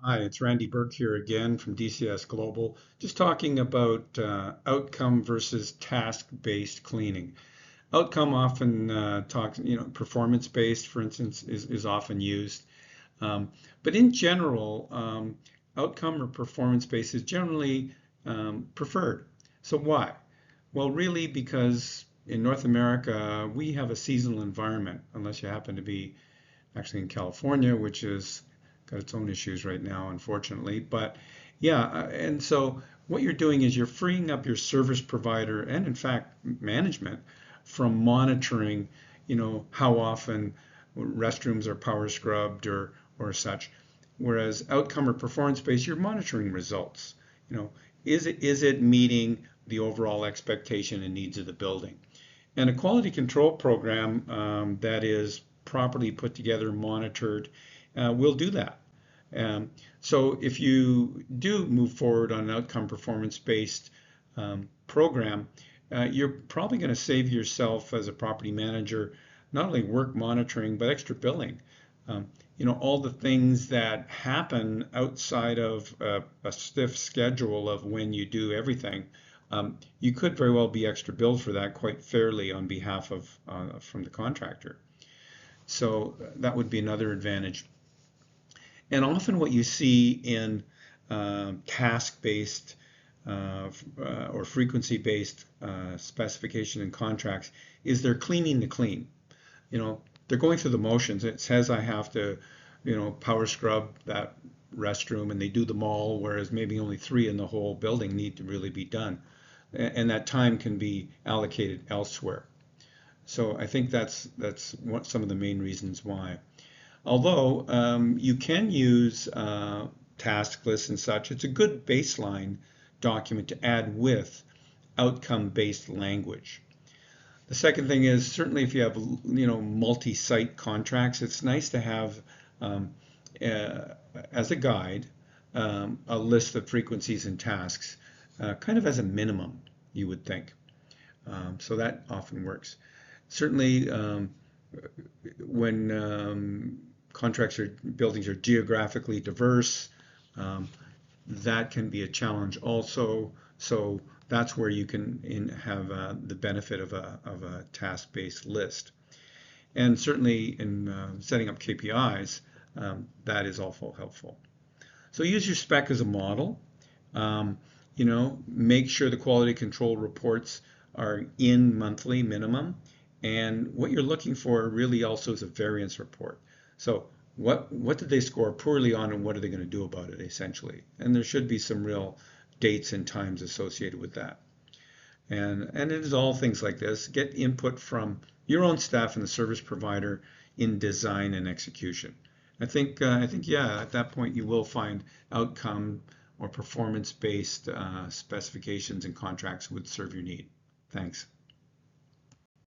Hi, it's Randy Burke here again from DCS Global, just talking about outcome versus task-based cleaning. Outcome often talks, performance-based, for instance, is often used. But in general, outcome or performance-based is generally preferred. So why? Well, really because in North America, we have a seasonal environment, unless you happen to be actually in California, which is got its own issues right now, unfortunately. But yeah, and so what you're doing is you're freeing up your service provider and in fact management from monitoring, how often restrooms are power scrubbed or such. Whereas outcome or performance based, you're monitoring results. You know, is it meeting the overall expectation and needs of the building? And a quality control program that is properly put together, monitored, will do that. So if you do move forward on an outcome performance based program, you're probably going to save yourself as a property manager not only work monitoring but extra billing. All the things that happen outside of a stiff schedule of when you do everything, you could very well be extra billed for that quite fairly on behalf of from the contractor. So that would be another advantage. And often what you see in task-based or frequency-based specification and contracts is they're cleaning the clean. They're going through the motions. It says I have to, power scrub that restroom, and they do them all, whereas maybe only three in the whole building need to really be done. And that time can be allocated elsewhere. So I think that's some of the main reasons why. Although you can use task lists and such, it's a good baseline document to add with outcome-based language. The second thing is certainly if you have multi-site contracts, it's nice to have as a guide a list of frequencies and tasks, kind of as a minimum, you would think. So that often works. Certainly, when contracts or buildings are geographically diverse, that can be a challenge also. So that's where you can have the benefit of a task-based list. And certainly in setting up KPIs, that is also helpful. So use your spec as a model. Make sure the quality control reports are in monthly minimum. And what you're looking for really also is a variance report. So what did they score poorly on and what are they going to do about it essentially? And there should be some real dates and times associated with that. And it is all things like this. Get input from your own staff and the service provider in design and execution. I think yeah, at that point you will find outcome or performance-based specifications and contracts would serve your need. Thanks.